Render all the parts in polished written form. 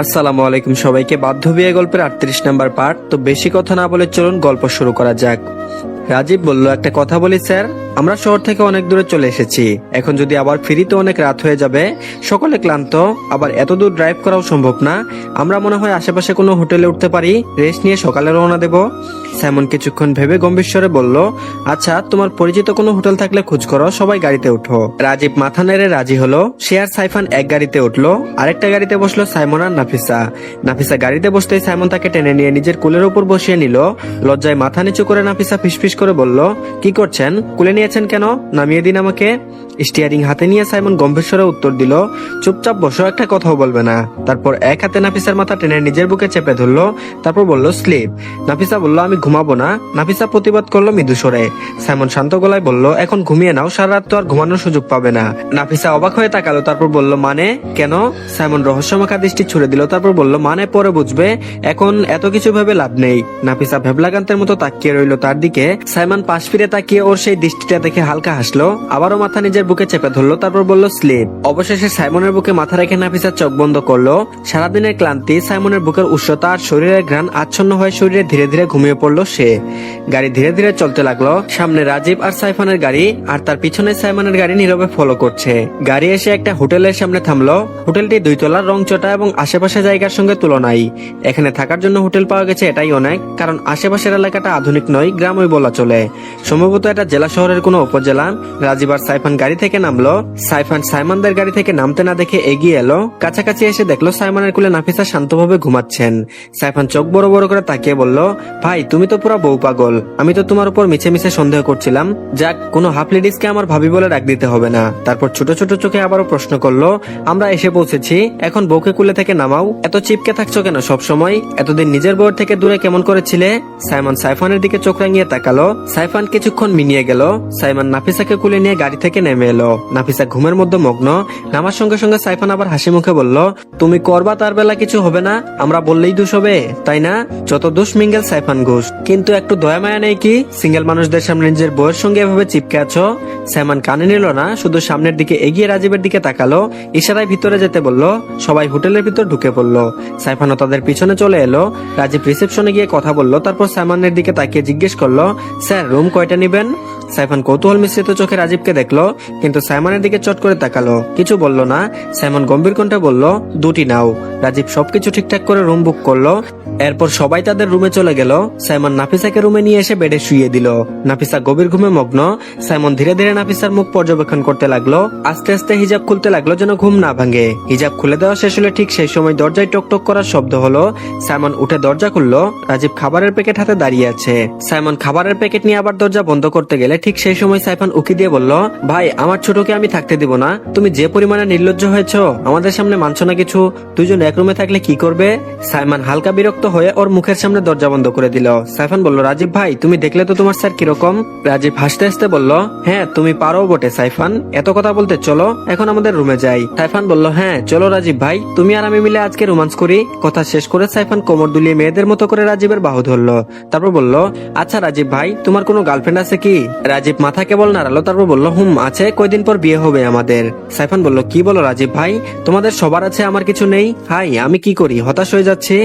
আসসালামু আলাইকুম সবাইকে। বাধ্য বিয়ে গল্পের 38 নাম্বার পার্ট। তো বেশি কথা না বলে চলুন গল্প শুরু করা যাক। রাজীব বলল, একটা কথা বলি স্যার, আমরা শহর থেকে অনেক দূরে চলে এসেছি। এখন যদি আবার ফিরিতে অনেক রাত হয়ে যাবে, সকলে ক্লান্ত, আবার এত দূর ড্রাইভ করাও সম্ভব না। আমরা মনে হয় আশেপাশে কোনো হোটেলে উঠতে পারি, রেস্ট নিয়ে সকালে রওনা দেব। সাইমন কিছুক্ষণ ভেবে গম্ভীর স্বরে বলল, আচ্ছা তোমার পরিচিত কোনো হোটেল থাকলে খোঁজ করো, সবাই গাড়িতে উঠো। রাজীব মাথা নেড়ে রাজি হলো। সে আর সাইফান এক গাড়িতে উঠলো, আরেকটা গাড়িতে বসলো সাইমন আর নাফিসা। নাফিসা গাড়িতে বসতেই সাইমন তাকে টেনে নিয়ে নিজের কোলের উপর বসিয়ে নিল। লজ্জায় মাথা নিচু করে নাফিসা ফিসফিস করে বলল, কি করছেন? কোলে নিয়েছেন কেন? নামিয়ে দিন আমাকে। স্টিয়ারিং হাতে নিয়ে সাইমন গম্ভীর স্বরে উত্তর দিল, চুপচাপ বসো, একটা কথাও বলবে না। তারপর এক হাতে নাফিসার মাথা টেনে নিজের বুকে চেপে ধরলো। তারপর বলল, স্লিপ। নাফিসা বলল, আমি ঘুমাবো না। নাফিসা প্রতিবাদ করলো মৃদু স্বরে। সাইমন শান্ত গলায় বলল, এখন ঘুমিয়ে নাও, সারা রাত তো আর ঘুমানোর সুযোগ পাবে না। নাফিসা অবাক হয়ে তাকালো, তারপর বলল, মানে কেন? সাইমন রহস্যমাখা দৃষ্টি ছুড়ে দিল, তারপর বলল, মানে পরে বুঝবে, এখন এত কিছু ভেবে লাভ নেই। নাফিসা ভেবলাকান্তের মতো তাকিয়ে রইল তার দিকে। সাইমন পাশ ফিরে তাকিয়ে ওর সেই দৃষ্টিটা দেখে হালকা হাসলো, আবারও মাথা নিজের বুকে চেপে ধরলো, তারপর বলল, স্লিপ। অবশেষে সাইমনের বুকে মাথা রেখে নাফিসা চোখ বন্ধ করলো। সারাদিনের ক্লান্তি, সাইমনের বুকের উষ্ণতা আর শরীরের ঘ্রাণ আচ্ছন্ন হয়ে শরীরে ধীরে ধীরে ঘুমিয়ে পড়লো সে। গাড়ি ধীরে ধীরে চলতে লাগলো। সামনে রাজীব আর সাইফানের গাড়ি, আর তার পিছনে সাইমনের গাড়ি নীরবে ফলো করছে। গাড়ি এসে একটা হোটেলের সামনে থামলো। হোটেলটি 2 তলার, রং চটা এবং আশেপাশে জায়গার সঙ্গে তুলনায়। এখানে থাকার জন্য হোটেল পাওয়া গেছে এটাই অনেক, কারণ আশেপাশের এলাকাটা আধুনিক নয়, গ্রামই বলা চলে। সম্ভবত এটা জেলা শহরের কোনো উপজেলা। রাজীব আর সাইফান গাড়ি থেকে নামলো। সাইফান সাইমনদের গাড়ি থেকে নামতে না দেখে এগিয়ে এলো। কাছাকাছি এসে দেখলো সাইমনের কোলে নাফিসা শান্তভাবে ঘুমাচ্ছেন। সাইফান চোখ বড় বড় করে তাকিয়ে বলল, ভাই তুমি তো পুরো বউ পাগল। আমি তো তোমার উপর মিছে মিছে সন্দেহ করছিলাম। যাক, কোনো হাফ লেডিসকে আমার ভাবি বলে ডাক দিতে হবে না। তারপর ছোট ছোট চোখে আবারও প্রশ্ন করলো, আমরা এসে পৌঁছেছি, এখন বউকে কুলে থেকে নামাও। এত চিপকে থাকছো কেন সব সময়? এতদিন নিজের বউয়ের থেকে দূরে কেমন করেছিলে? সাইমন সাইফানের দিকে চোখ রাঙিয়ে তাকালো। সাইফান কিছুক্ষণ মিনিয়ে গেল। সাইমন নাফিসাকে কুলে নিয়ে গাড়ি থেকে নেমে এলো। নাফিসা ঘুমের মধ্যে মগ্ন। নামার সঙ্গে সঙ্গে সাইফান আবার হাসি মুখে বলল, তুমি করবা তার বেলা কিছু হবে না, আমরা বললেই দোষ হবে, তাই না? যত দোষ মিঙ্গেল সাইফান ঘোষ, কিন্তু একটু দয়া মায়া নেই কি? সিঙ্গেল মানুষদের সামনে নিজের বউয়ের সঙ্গে এভাবে চিপকে আছো। সাইমন কানে নিল না, শুধু সামনের দিকে এগিয়ে রাজীবের দিকে তাকালো। ইশারায় ভিতরে যেতে বলল। সবাই হোটেলের ভিতর ঢুকে পড়লো। সাইফানও তাদের পিছনে চলে এলো। রাজীব রিসেপশনে গিয়ে কথা বলল, তারপর সাইমনের দিকে তাকিয়ে জিজ্ঞেস করলো, স্যার রুম কয়টা নিবেন? সাইফান কৌতূহল মিশ্রিত চোখে রাজীবকে দেখলো, কিন্তু সাইমনের দিকে চট করে তাকালো, কিছু বলল না। সাইমন গম্ভীর কণ্ঠে বলল, 2টি নাও। রাজীব সবকিছু ঠিকঠাক করে রুম বুক করলো। এরপর সবাই তাদের রুমে চলে গেল। সাইমন নাফিসাকে রুমে নিয়ে এসে বেডে শুইয়ে দিল। নাফিসা গভীর ঘুমে মগ্ন। সাইমন ধীরে ধীরে নাফিসার মুখ পর্যবেক্ষণ করতে লাগলো। আস্তে আস্তে হিজাব খুলতে লাগলো যেন ঘুম না ভাঙে। হিজাব খুলে দেওয়া শেষ হলে ঠিক সেই সময় দরজায় টকটক করার শব্দ হলো। সাইমন উঠে দরজা খুললো। রাজীব খাবারের প্যাকেট হাতে দাঁড়িয়ে আছে। সাইমন খাবারের প্যাকেট নিয়ে আবার দরজা বন্ধ করতে গেলে ঠিক সেই সময় সাইফান উকি দিয়ে বলল, ভাই আমার ছোটকে আমি থাকতে দিব না। তুমি যে পরিমাণে নির্লজ্জ হয়েছো, আমাদের সামনে মানছো না কিছু। দুইজন এক রুমে থাকলে কি করবে? সাইমন হালকা বিরক্ত হয়ে ওর মুখের সামনে দরজা বন্ধ করে দিল। সাইফান বলল, রাজীব ভাই তুমি দেখলে তো তোমার স্যার কিরকম? রাজীব হাসতে হাসতে বলল, হ্যাঁ তুমি পারো বটে সাইফান, এত কথা বলতে চলো এখন আমাদের রুমে যাই। সাইফান বলল, হ্যাঁ চলো রাজীব ভাই, তুমি আর আমি মিলে আজকে রোমান্স করি। কথা শেষ করে সাইফান কোমর দুলিয়ে মেয়েদের মতো করে রাজীবের বাহু ধরলো। তারপর বলল, আচ্ছা রাজীব ভাই তোমার কোনো গার্লফ্রেন্ড আছে কি? রাজীব মাথা কেবল নাড়ালো, তারপর বলল, আছে, কয়দিন পর বিয়ে হবে আমাদের। সাইফান বলল, কি বলো রাজীব ভাই, তোমাদের সবার আছে আমার কিছু নেই? হাই আমি কি করি, হতাশ হয়ে যাচ্ছি।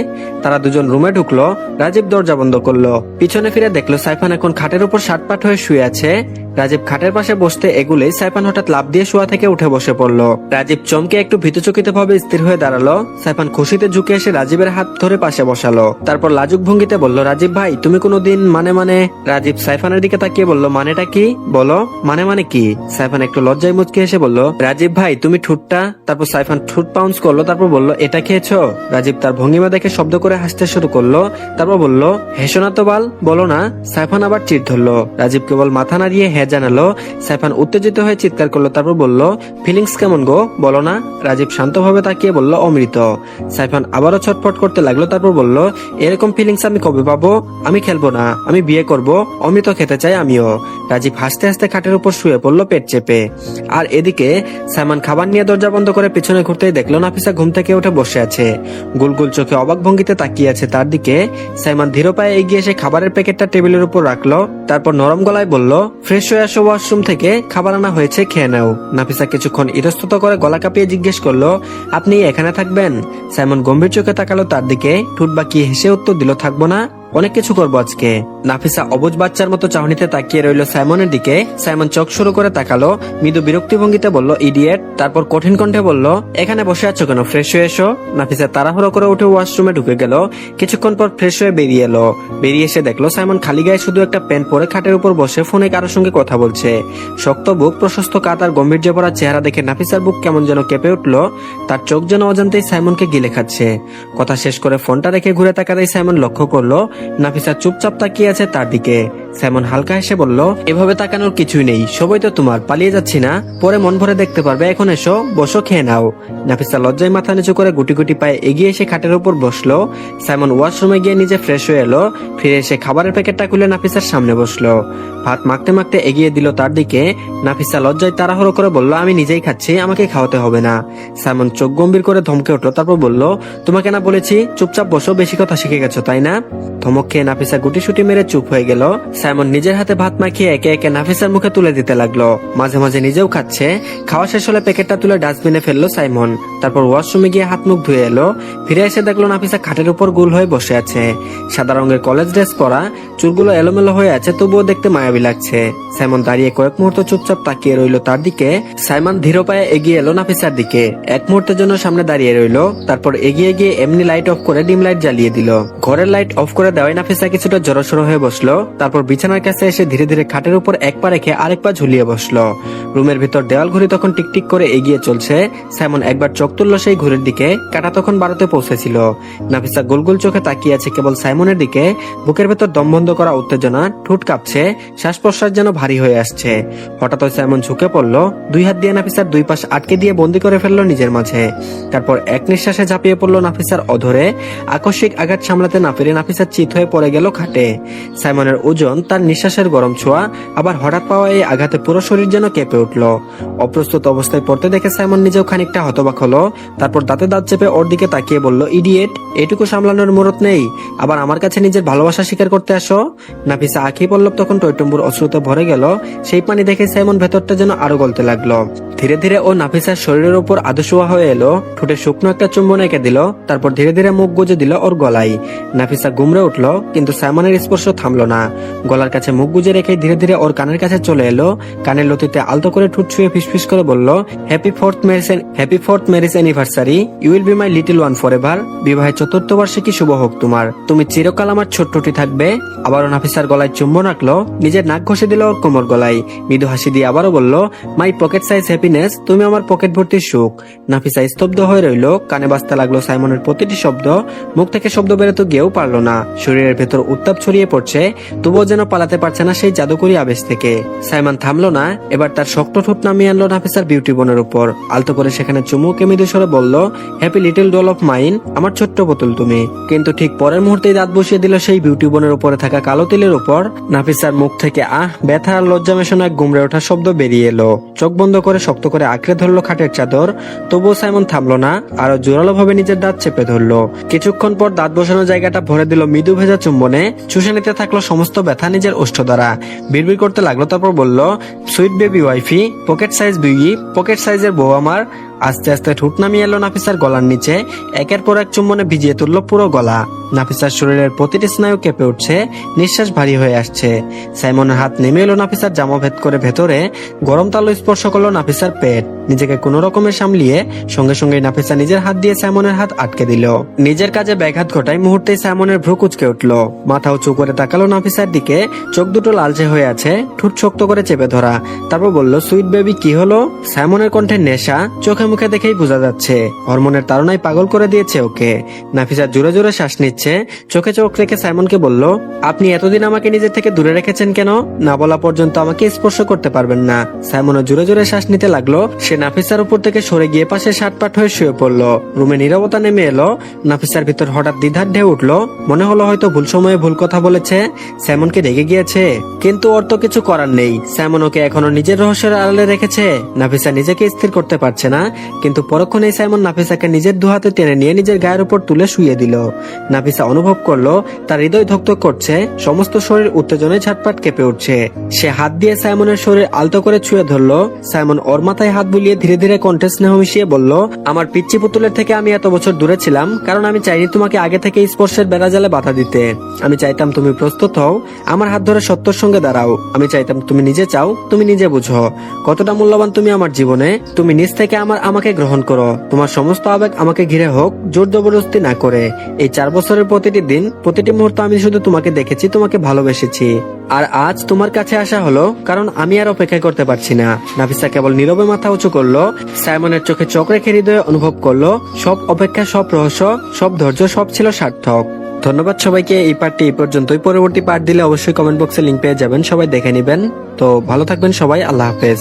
তারা দুজন রুমে ঢুকলো। রাজীব দরজা বন্ধ করলো। পিছনে ফিরে দেখলো সাইফান এখন খাটের উপর শার্টপাট হয়ে শুয়ে আছে। রাজীব খাটের পাশে বসতে এগুলেই সাইফান হঠাৎ লাফ দিয়ে শোয়া থেকে উঠে বসে পড়লো। রাজীব চমকে একটু ভীতচকিত ভাবে স্থির হয়ে দাঁড়ালো। সাইফান খুশিতে ঝুঁকে এসে রাজীবের হাত ধরে পাশে বসালো। তারপর লাজুক ভঙ্গিতে বলল, রাজীব ভাই তুমি কোনোদিন মানে রাজীব সাইফানের দিকে তাকিয়ে বলল, মানেটা কি বলো? মানে কি? সাইফান একটু লজ্জায় মুচকে এসে বলল, রাজীব ভাই তুমি ঠুটটা। তারপর সাইফান ঠুট পাউন্স করলো, তারপর বলল, এটা খেয়েছো? রাজীব তার ভঙ্গিমা দেখে শব্দ করে হাসতে শুরু করলো। তারপর বলল, হেসো না তো বাল, বলো না। সাইফান আবার চিড় ধরলো। রাজীব কেবল মাথা নাড়িয়ে হ্যাঁ জানালো। সাইফান উত্তেজিত হয়ে চিৎকার করলো, তারপর বলল, ফিলিংস কেমন গো, বলো না। রাজীব শান্তভাবে তাকিয়ে বলল, অমৃত। সাইফান আবারও ছটফট করতে লাগলো, তারপর বলল, এরকম ফিলিংস আমি কবে পাবো? আমি খেলবো না, আমি বিয়ে করব, অমৃত খেতে চাই আমিও। রাজীব হাসতে হাসতে খাটের উপর শুয়ে পড়লো পেট চেপে। আর এদিকে সাইমন খাবার নিয়ে দরজা বন্ধ করে পিছনে ঘুরতেই দেখলো নাফিসা ঘুম থেকে উঠে বসে আছে। গুলগুল চোখে অবাক ভঙ্গিতে তাকিয়ে আছে তার দিকে। সাইমন ধীর পায়ে এগিয়ে এসে খাবারের প্যাকেটটা টেবিলের উপর রাখলো। তারপর নরম গলায় বলল, ফ্রেশ হয়ে আসো, ওয়াশরুম থেকে খাবার আনা হয়েছে, খেয়ে নাও। নাফিসা কিছুক্ষণ ইতস্তত করে গলা কাঁপিয়ে জিজ্ঞেস করলো, আপনি এখানে থাকবেন? সাইমন গম্ভীর চোখে তাকালো তার দিকে, ঠোঁট বাঁকিয়ে হেসে উত্তর দিল, থাকবো না? অনেক কিছু করবো আজকে। নাফিসা অবুঝ বাচ্চার মতো চাহনিতে তাকিয়ে রইল সাইমনের দিকে। সাইমন চোখ শুরু করে তাকালো, মৃদু বিরক্তি ভঙ্গিতে বলল, ইডিয়েট। তারপর কঠিন কণ্ঠে বলল, এখানে বসে আছো কেন? ফ্রেশ হয়ে এসো। নাফিসা তাড়াহুড়ো করে উঠে ওয়াশরুমে ঢুকে গেল। কিছুক্ষণ পর ফ্রেশ হয়ে বেরিয়ে এলো। বেরিয়ে এসে দেখলো সাইমন খালি গায়ে শুধু একটা প্যান্ট পরে খাটের উপর বসে ফোনে কারোর সঙ্গে কথা বলছে। শক্ত বুক, প্রশস্ত কাত আর গম্ভীর্য ভরা চেহারা দেখে নাফিসার বুক কেমন যেন কেঁপে উঠলো। তার চোখ যেন অজান্তেই সাইমনকে গিলে খাচ্ছে। কথা শেষ করে ফোনটা রেখে ঘুরে তাকাতেই সাইমন লক্ষ্য করলো নাফিসা চুপচাপ তাকিয়ে আছে তার দিকে। সাইমন হালকা হেসে বলল, এভাবে তাকানোর কিছুই নেই, সবাই তো তোমার, পালিয়ে যাচ্ছি না, পরে মন ভরে দেখতে পারবে, এখন এসো, বসো, খেয়ে নাও। নাফিসা লজ্জায় মাথা নিচু করে গুটি গুটি পায়ে এগিয়ে এসে খাটের উপর বসলো। সাইমন ওয়াশরুমে গিয়ে নিজে ফ্রেশ হয়ে এলো। ফিরে এসে খাবারের প্যাকেটটা খুলে নাফিসার সামনে বসলো। ভাত মাখতে মাখতে এগিয়ে দিল তার দিকে। নাফিসা লজ্জায় তাড়াহুড়ো করে বলল, আমি নিজেই খাচ্ছি, আমাকে খাওয়াতে হবে না। সাইমন চোখ গম্ভীর করে ধমকে উঠলো, তারপর বলল, তোমাকে না বলেছি চুপচাপ বসো, বেশি কথা শিখে গেছো তাই না? ধমক খেয়ে নাফিসা গুটিসুটি মেরে চুপ হয়ে গেল। সাইমন নিজের হাতে ভাত মাখিয়ে একে একে নাফিসার মুখে তুলে দিতে লাগলো। মাঝে মাঝে নিজেও খাচ্ছে। খাওয়া শেষ হলে প্যাকেটটা তুলে ডাস্টবিনে ফেললো সাইমন। তারপর ওয়াশরুমে গিয়ে হাত মুখ ধুয়ে এলো। ফিরে এসে দেখলো নাফিসা খাটের উপর গোল হয়ে বসে আছে। সাদা রঙের কলেজ ড্রেস পরা, চুলগুলো এলোমেলো হয়ে আছে, তবুও দেখতে মায়াবী লাগছে। সাইমন দাঁড়িয়ে কয়েক মুহূর্ত চুপচাপ তাকিয়ে রইল তার দিকে। সাইমন ধীর পায়ে এগিয়ে এলো নাফিসার দিকে। এক মুহূর্তের জন্য সামনে দাঁড়িয়ে রইল, তারপর এগিয়ে গিয়ে এমনি লাইট অফ করে ডিম লাইট জ্বালিয়ে দিল। ঘরের লাইট অফ করে দেওয়ায় নাফিসা কিছুটা জড়সড় হয়ে বসলো। তারপর বিছানার কাছে এসে ধীরে ধীরে খাটের উপর এক পা রেখে আরেক পা ঝুলিয়ে বসলো। রুমের ভিতর দেওয়াল ঘড়ি তখন টিকটিক করে এগিয়ে চলছে। সাইমন একবার চোখ তুললো সেই ঘড়ির দিকে, কাঁটা তখন 12তে পৌঁছেছিল। নাফিসা গোল গোল চোখে তাকিয়ে আছে কেবল সাইমনের দিকে। বুকের ভেতর দম বন্ধ করা উত্তেজনা, ঠোঁট কাঁপছে, শ্বাস প্রশ্বাস যেন ভারী হয়ে আসছে। হঠাৎ সাইমন ঝুঁকে পড়লো, দুই হাত দিয়ে নাফিসার দুই পাশ আটকে দিয়ে বন্দি করে ফেললো নিজের মাঝে। তারপর এক নিঃশ্বাসে ঝাঁপিয়ে পড়লো নাফিসার অধরে। আকস্মিক আঘাত সামলাতে না পেরে নাফিসা চিত হয়ে পড়ে গেল খাটে। সাইমনের ওজন, তার নিঃশ্বাসের গরম ছোঁয়া, আবার হঠাৎ পাওয়া এই আঘাতে পুরো শরীর যেন কেঁপে উঠলো। অপ্রস্তুত অবস্থায় পড়তে দেখে সাইমন নিজেও খানিকটা হতবাক হলো। তারপর দাঁতে দাঁত চেপে ওর দিকে তাকিয়ে বলল, ইডিয়েট, এটুকু সামলানোর মুরত নেই, আবার আমার কাছে নিজের ভালোবাসা স্বীকার করতে আসো? নাফিসা আঁখি পল্লব তখন টইটুম্বুর অশ্রুতে ভরে গেল। সেই পানি দেখে সাইমন ভেতরটা যেন আরো গলতে লাগলো। ধীরে ধীরে ও নাফিসার শরীরের উপর আদশোয়া হয়ে এলো। ঠোঁটে শুকনো একটা চুম্বন এঁকে দিল। তারপর ধীরে ধীরে মুখ গুজে দিল ওর গলায়। নাফিসা গুমড়ে উঠলো, কিন্তু সাইমনের স্পর্শ থামলো না। গলার কাছে মুখ গুজে রেখে ধীরে ধীরে ওর কানের কাছে চলে এলো। কানের লতিতে আলতো করে ঠোঁট ছুঁয়ে ফিসফিস করে বলল, happy fourth marriage anniversary, you will be my little one forever. বিবাহের 4র্থ বার্ষিকী শুভ হোক তোমার, তুমি চিরকাল আমার ছোট্টটি থাকবে। আবারও নাফিসার গলায় চুম্বন রাখলো, নিজের নাক ঘষে দিল ওর কোমর গলায়। মৃদু হাসি দিয়ে আবারও বলল, মাই পকেট সাইজ হ্যাপিনেস, তুমি আমার পকেট ভর্তি সুখ। নাফিসা স্তব্ধ হয়ে রইল। কানে বাজতে লাগলো সাইমনের প্রতিটি শব্দ। মুখ থেকে শব্দ বেরোতে গিয়েও পারলো না। শরীরের ভেতর উত্তাপ ছড়িয়ে পড়ছে, তবুও যেন পালাতে পারছে না সেই জাদুকরী আবেশ থেকে। সাইমন থামলো না। এবার তার শক্ত ঠোঁট নামিয়ে আনলো নাফিসার বিউটি বোনের উপর। আলতো করে সেখানে চুমুকে মৃদু স্বরে বলল, happy little doll of mine, আমার ছোট্ট পুতুল তুমি। কিন্তু ঠিক পরের মুহূর্তেই দাঁত বসিয়ে দিল সেই বিউটি বোনের উপরে থাকা কালো তিলের উপর। নাফিসার মুখ থেকে ব্যথা আর লজ্জা মেশানো এক গুমড়ে ওঠা শব্দ বেরিয়ে এলো। চোখ বন্ধ করে শক্ত করে আঁকড়ে ধরলো খাটের চাদর। তবুও সাইমন থামলো না, আরো জোরালো ভাবে নিজের দাঁত চেপে ধরলো। কিছুক্ষণ পর দাঁত বসানো জায়গাটা ভরে দিল মৃদু ভেজা চুম্বনে। চুষে নিতে থাকলো সমস্ত ব্যথা নিজের ওষ্ঠ দ্বারা। বিড়বিড় করতে লাগলো, তারপর বলল, sweet baby wifey, pocket size বিউই, পকেট সাইজের বউ আমার। আস্তে আস্তে ঠোঁট নামিয়ে এলো নাফিসার গলার নিচে। একের পর এক চুম্বনে ভিজিয়ে তুললো পুরো গলা। নাফিসার শরীরের প্রতিটি স্নায়ু কেঁপে উঠছে, নিঃশ্বাস ভারী হয়ে আসছে। সাইমনের হাত নেমে এলো নাফিসার জামা ভেদ করে ভেতরে। গরম তালু স্পর্শ করলো নাফিসার পেট। নিজেকে কোনো রকমে সামলিয়ে সঙ্গে সঙ্গে নাফিসা নিজের হাত দিয়ে সাইমনের হাত আটকে দিল। নিজের কাজে ব্যাঘাত ঘটায় মুহূর্তেই সাইমনের ভ্রু কুঁচকে উঠলো। মাথা উঁচু করে তাকালো নাফিসার দিকে। চোখ দুটো লালচে হয়ে আছে, ঠোঁট শক্ত করে চেপে ধরা। তারপর বলল, সুইট বেবি, কি হলো? সাইমনের কণ্ঠে নেশা, চোখে মুখে দেখেই বোঝা যাচ্ছে হরমোনের তাড়নায় পাগল করে দিয়েছে ওকে। নাফিসা জোরে জোরে শ্বাস নিচ্ছে। চোখে চোখ রেখে সাইমনকে বলল, আপনি এতদিন আমাকে নিজের থেকে দূরে রেখেছেন কেন? না বলা পর্যন্ত আমাকে স্পর্শ করতে পারবেন না। সাইমনও জোরে জোরে শ্বাস নিতে লাগলো। সে নাফিসার উপর থেকে সরে গিয়ে পাশে সাটপাট হয়ে শুয়ে পড়লো। রুমে নীরবতা নেমে এলো। নাফিসার ভিতর হঠাৎ দ্বিধার ঢেউ উঠলো। মনে হলো হয়তো ভুল সময়ে ভুল কথা বলেছে, সাইমনকে রেগে গিয়েছে। কিন্তু ওর তো কিছু করার নেই, সাইমন ওকে এখনো নিজের রহস্যের আড়ালে রেখেছে। নাফিসা নিজেকে স্থির করতে পারছে না। কিন্তু পরক্ষণেই সাইমন নাফিসাকে নিজের দুহাতে টেনে নিয়ে নিজের গায়ের উপর তুলে শুইয়ে দিল। নাফিসা অনুভব করলো তার হৃদয় ধকধক করছে, সমস্ত শরীর উত্তেজনায় ছটপট কেঁপে উঠছে। সে হাত দিয়ে সাইমনের শরীর আলতো করে ছুঁয়ে ধরলো। সাইমন ওর মাথায় হাত বুলিয়ে ধীরে ধীরে কণ্ঠে স্নেহ মিশিয়ে বলল, আমার পিচ্চি পুতুলের থেকে আমি এত বছর দূরে ছিলাম কারণ আমি চাইনি তোমাকে আগে থেকে স্পর্শের বেড়াজালে বাধা দিতে। আমি চাইতাম তুমি প্রস্তুত হও, আমার হাত ধরে সত্যর সঙ্গে দাঁড়াও। আমি চাইতাম তুমি নিজে চাও, তুমি নিজে বুঝো কতটা মূল্যবান তুমি আমার জীবনে। তুমি নিজ থেকে আমাকে গ্রহণ করো, তোমার সমস্ত আবেগ আমাকে ঘিরে হোক, জোর জবরদস্তি না করে। এই 4 বছরের প্রতিটি দিন, প্রতিটি মুহূর্ত আমি শুধু তোমাকে দেখেছি, তোমাকে ভালোবেসেছি। আর আজ তোমার কাছে আসা হলো কারণ আমি আর অপেক্ষা করতে পারছি না। নাফিসা কেবল নীরবে মাথা উঁচু করলো, সাইমনের চোখে চোখ রেখে হৃদয়ে অনুভব করলো সব অপেক্ষা, সব রহস্য, সব ধৈর্য, সব ছিল সার্থক। ধন্যবাদ সবাইকে। এই পার্টটি এই পর্যন্তই। পরবর্তী পার্ট দিলে অবশ্যই কমেন্ট বক্সে লিংক পেয়ে যাবেন, সবাই দেখে নেবেন। তো ভালো থাকবেন সবাই, আল্লাহ হাফেজ।